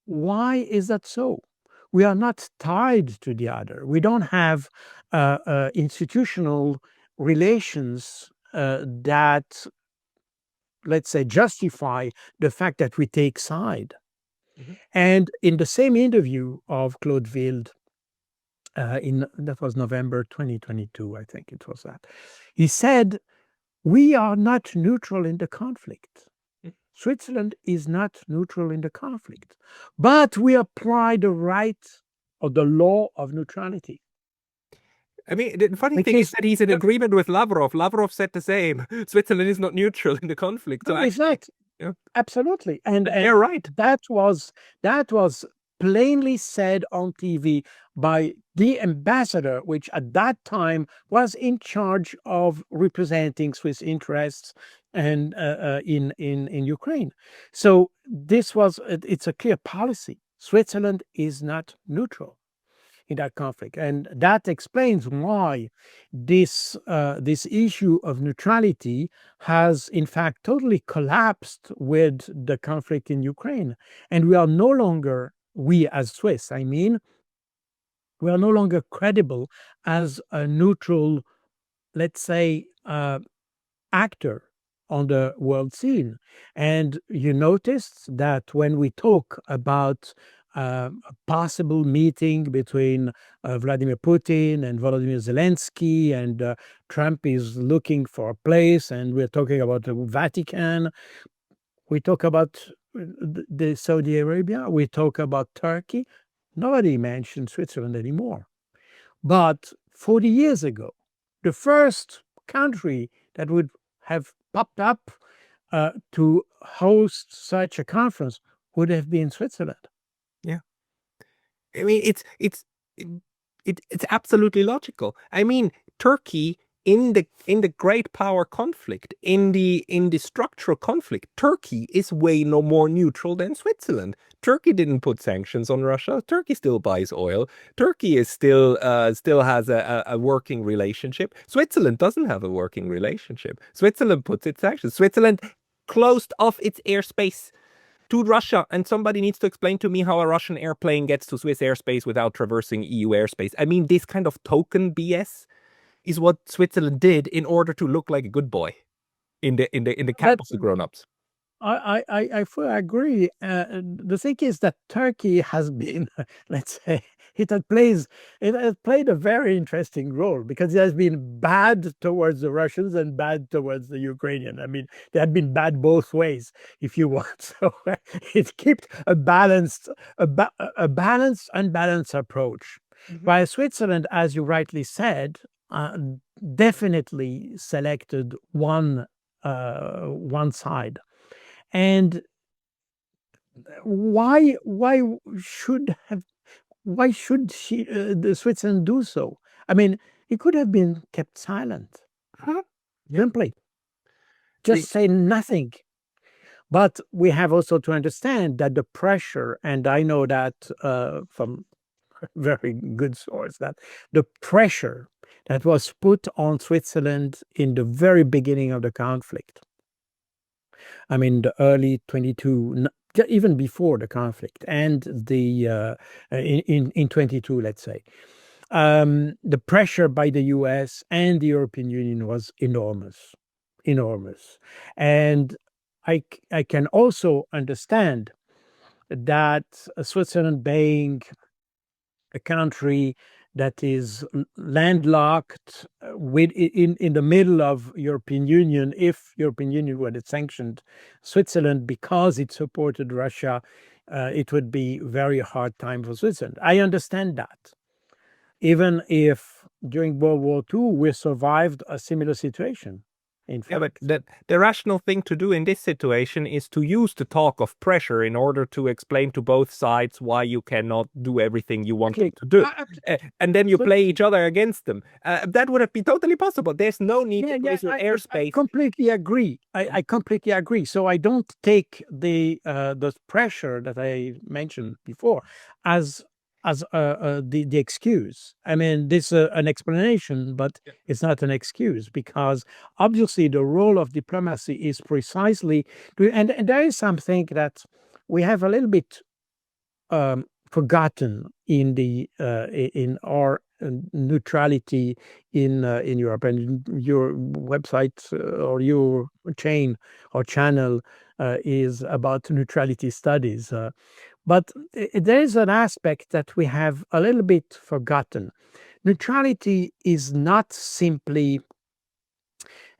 why is that so? We are not tied to the other. We don't have institutional relations that, let's say, justify the fact that we take side. Mhm. And in the same interview of Claude Wild, that was November 2022, I think it was that, he said, we are not neutral in the conflict. Switzerland is not neutral in the conflict, but we apply the right or the law of neutrality. I mean, the funny Which thing is is, that he's in agreement with Lavrov. Lavrov said the same. Switzerland is not neutral in the conflict. So no, it's not. yeah, Absolutely. And they're right. that was plainly said on TV by the ambassador, which at that time was in charge of representing Swiss interests and in Ukraine. So it's a clear policy. Switzerland is not neutral in that conflict, and that explains why this issue of neutrality has in fact totally collapsed with the conflict in Ukraine, and we are no longer, we as Swiss, I mean, we are no longer credible as a neutral, let's say, actor on the world scene. And you noticed that when we talk about a possible meeting between Vladimir Putin and Volodymyr Zelensky, and Trump is looking for a place, and we're talking about the Vatican, we talk about the Saudi Arabia, we talk about Turkey. Nobody mentions Switzerland anymore. But 40 years ago, the first country that would have popped up to host such a conference would have been Switzerland. Yeah. I mean, it's absolutely logical. I mean, Turkey in the great power conflict, in the structural conflict, Turkey is way no more neutral than Switzerland. Turkey didn't put sanctions on Russia. Turkey still buys oil. Turkey is still has a working relationship. Switzerland doesn't have a working relationship. Switzerland puts its sanctions. Switzerland closed off its airspace to Russia, and somebody needs to explain to me how a Russian airplane gets to Swiss airspace without traversing EU airspace. I mean, this kind of token BS is what Switzerland did in order to look like a good boy in the cap of the grown-ups. I fully agree. The thing is that Turkey has been, let's say, it has played a very interesting role, because it has been bad towards the Russians and bad towards the Ukrainian. I mean, they have been bad both ways, if you want. So it kept a balanced, unbalanced approach. While Switzerland, as you rightly said, definitely selected one side. And why should the Switzerland do so? I mean, it could have been kept silent, simply just say nothing. But we have also to understand that the pressure, and I know that from very good source, that the pressure that was put on Switzerland in the very beginning of the conflict, I mean, the early 22, even before the conflict, and the in 22, let's say, the pressure by the US and the European Union was enormous, enormous. And I can also understand that Switzerland, being a country that is landlocked in the middle of European Union, if European Union would have sanctioned Switzerland because it supported Russia, it would be very hard time for Switzerland. I understand that. Even if during World War II we survived a similar situation. Yeah, but the rational thing to do in this situation is to use the talk of pressure in order to explain to both sides why you cannot do everything you want to do. And then you play each other against them. That would have been totally possible. There's no need to place your airspace. I completely agree. I completely agree. So I don't take the pressure that I mentioned before as the excuse. I mean, this is an explanation, but it's not an excuse, because obviously the role of diplomacy is precisely and there is something that we have a little bit forgotten in our neutrality in Europe, and your website or your chain or channel is about neutrality studies. But there is an aspect that we have a little bit forgotten. Neutrality is not simply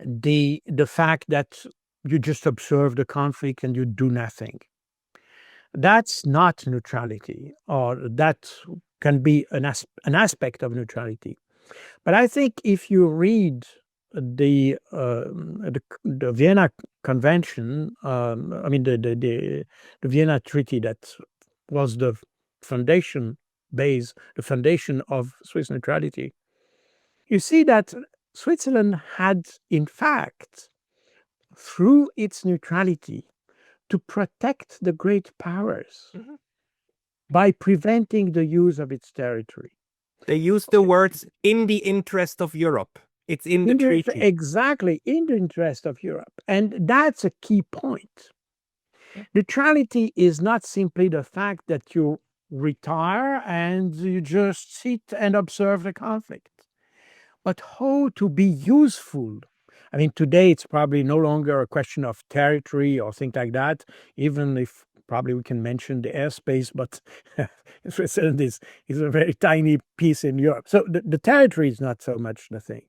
the fact that you just observe the conflict and you do nothing. That's not neutrality, or that can be an aspect of neutrality. But I think if you read the Vienna Convention, I mean the Vienna Treaty, that was the foundation the foundation of Swiss neutrality, you see that Switzerland had, in fact, through its neutrality, to protect the great powers Mhm. by preventing the use of its territory. They use the words "in the interest of Europe." It's in the treaty. Exactly, in the interest of Europe. And that's a key point. Neutrality is not simply the fact that you retire and you just sit and observe the conflict, but how to be useful. I mean, today it's probably no longer a question of territory or things like that, even if probably we can mention the airspace, but Switzerland is a very tiny piece in Europe. So the territory is not so much the thing.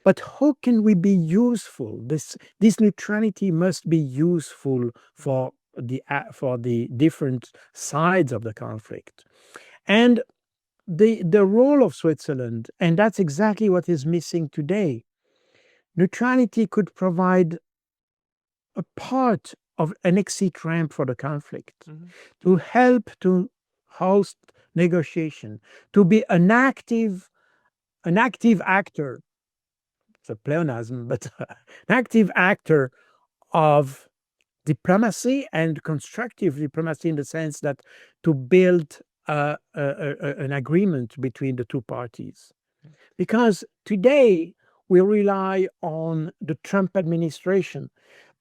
But how can we be useful? This neutrality must be useful for the different sides of the conflict. And the role of Switzerland, and that's exactly what is missing today. Neutrality could provide a part of an exit ramp for the conflict, to help to host negotiation, to be an active actor. It's a pleonasm, but an active actor of diplomacy, and constructive diplomacy in the sense that to build an agreement between the two parties. Because today we rely on the Trump administration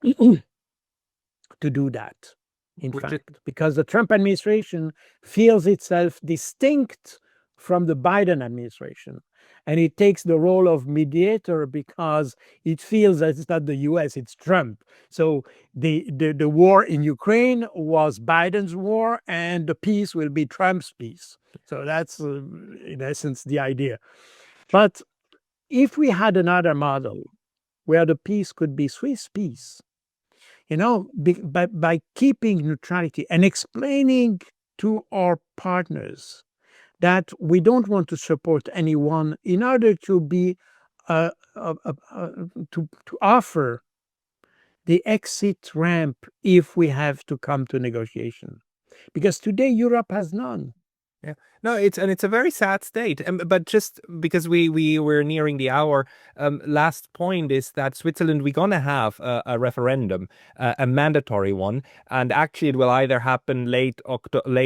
to do that, in Which is fact, because the Trump administration feels itself distinct from the Biden administration. And it takes the role of mediator because it feels that it's not the US, it's Trump. So the war in Ukraine was Biden's war, and the peace will be Trump's peace. So that's, in essence, the idea. But if we had another model where the peace could be Swiss peace, by keeping neutrality and explaining to our partners that we don't want to support anyone in order to be to offer the exit ramp if we have to come to negotiation, because today Europe has none. Yeah. No, it's a very sad state. But just because we were nearing the hour, last point is that Switzerland, we're gonna have a referendum, a mandatory one, and actually it will either happen late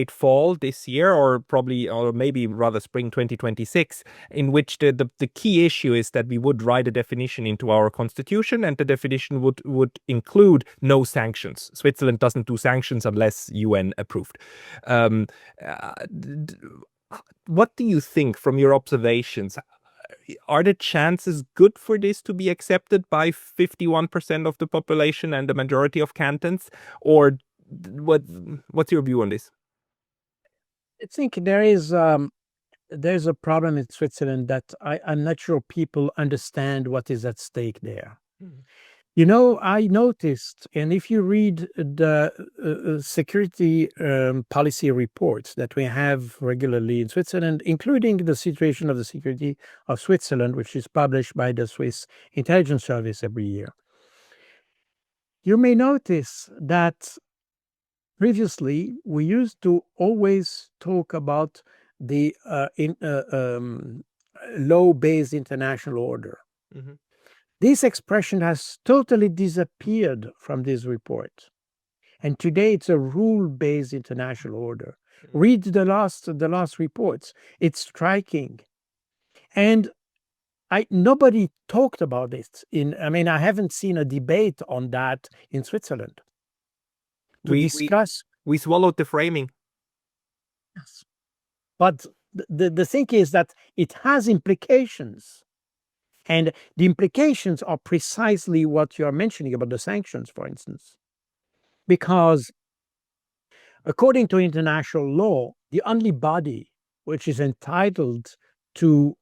fall this year, or probably, or maybe rather spring 2026, in which the key issue is that we would write a definition into our constitution, and the definition would include no sanctions. Switzerland doesn't do sanctions unless UN approved. Um, what do you think from your observations? Are the chances good for this to be accepted by 51% of the population and the majority of cantons? Or what's your view on this? I think there's a problem in Switzerland that I'm not sure people understand what is at stake there. I noticed, and if you read the security policy reports that we have regularly in Switzerland, including the situation of the security of Switzerland, which is published by the Swiss Intelligence Service every year, you may notice that previously we used to always talk about the law-based international order. This expression has totally disappeared from this report. And today it's a rule-based international order. Read the last reports. It's striking. And nobody talked about it I haven't seen a debate on that in Switzerland to discuss. We swallowed the framing. Yes. But the thing is that it has implications. And the implications are precisely what you are mentioning about the sanctions, for instance. Because according to international law, the only body which is entitled to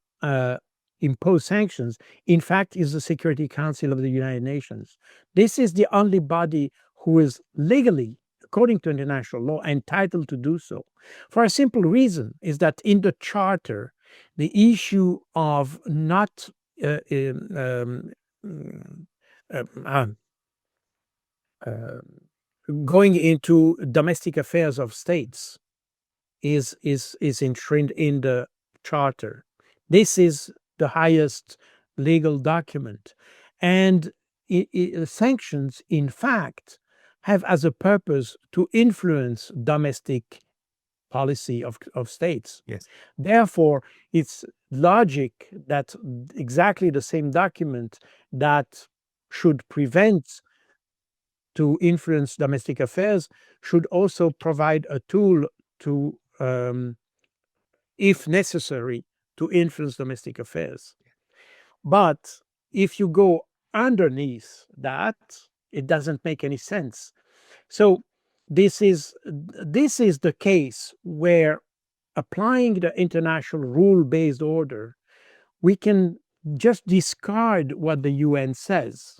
impose sanctions, in fact, is the Security Council of the United Nations. This is the only body who is legally, according to international law, entitled to do so. For a simple reason, is that in the charter, the issue of not going into domestic affairs of states is enshrined in the charter. This is the highest legal document. And sanctions, in fact, have as a purpose to influence domestic policy of states. Yes. Therefore, it's logic that exactly the same document that should prevent to influence domestic affairs should also provide a tool to, if necessary, to influence domestic affairs. But if you go underneath that, it doesn't make any sense. So this is the case where applying the international rule-based order, we can just discard what the UN says.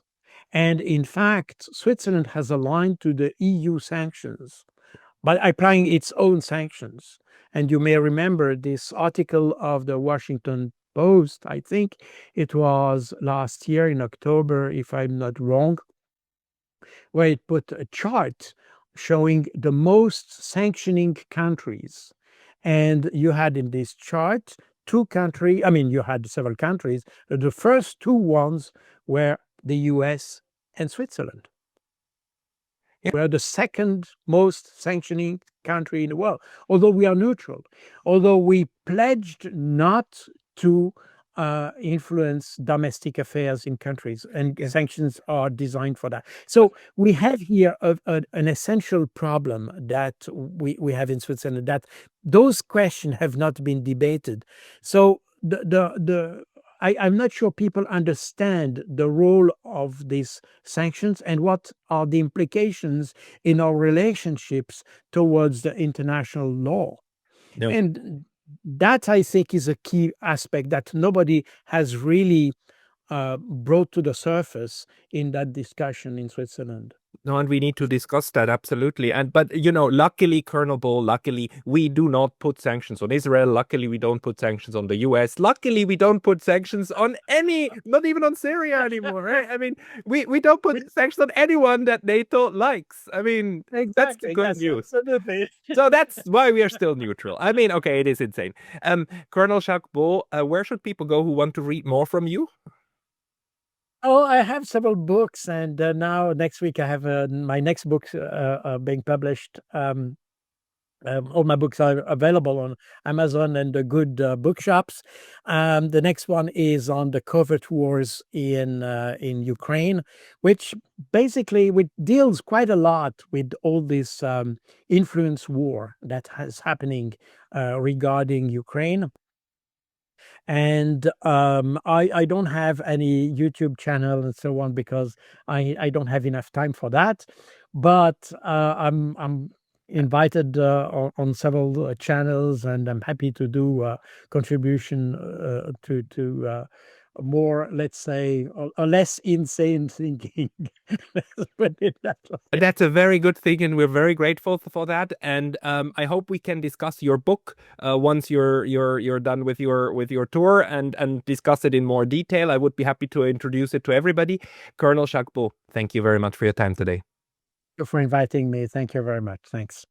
And in fact, Switzerland has aligned to the EU sanctions by applying its own sanctions. And you may remember this article of the Washington Post, I think it was last year in October, if I'm not wrong, where it put a chart showing the most sanctioning countries. And you had in this chart you had several countries. The first two ones were the US and Switzerland. We're the second most sanctioning country in the world, although we are neutral, although we pledged not to influence domestic affairs in countries, and sanctions are designed for that. So we have here an essential problem that we have in Switzerland, that those questions have not been debated. So I'm not sure people understand the role of these sanctions and what are the implications in our relationships towards the international law. No. And that, I think, is a key aspect that nobody has really brought to the surface in that discussion in Switzerland. No, and we need to discuss that, absolutely. But luckily, Colonel Baud, luckily, we do not put sanctions on Israel. Luckily, we don't put sanctions on the US. Luckily, we don't put sanctions on not even on Syria anymore, right? I mean, we don't put sanctions on anyone that NATO likes. I mean, exactly, that's the good news. Absolutely. So that's why we are still neutral. I mean, okay, it is insane. Colonel Jacques Baud, where should people go who want to read more from you? Oh, I have several books, and now next week I have my next book being published. All my books are available on Amazon and the good bookshops. The next one is on the covert wars in Ukraine, which basically deals quite a lot with all this influence war that is happening regarding Ukraine. And I don't have any YouTube channel and so on because I don't have enough time for that. But I'm invited on several channels, and I'm happy to do a contribution to more, let's say, a less insane thinking. Let's put it that way. That's a very good thing, and we're very grateful for that. And I hope we can discuss your book once you're done with your tour and discuss it in more detail. I would be happy to introduce it to everybody. Colonel Jacques Baud, thank you very much for your time today. Thank you for inviting me. Thank you very much. Thanks.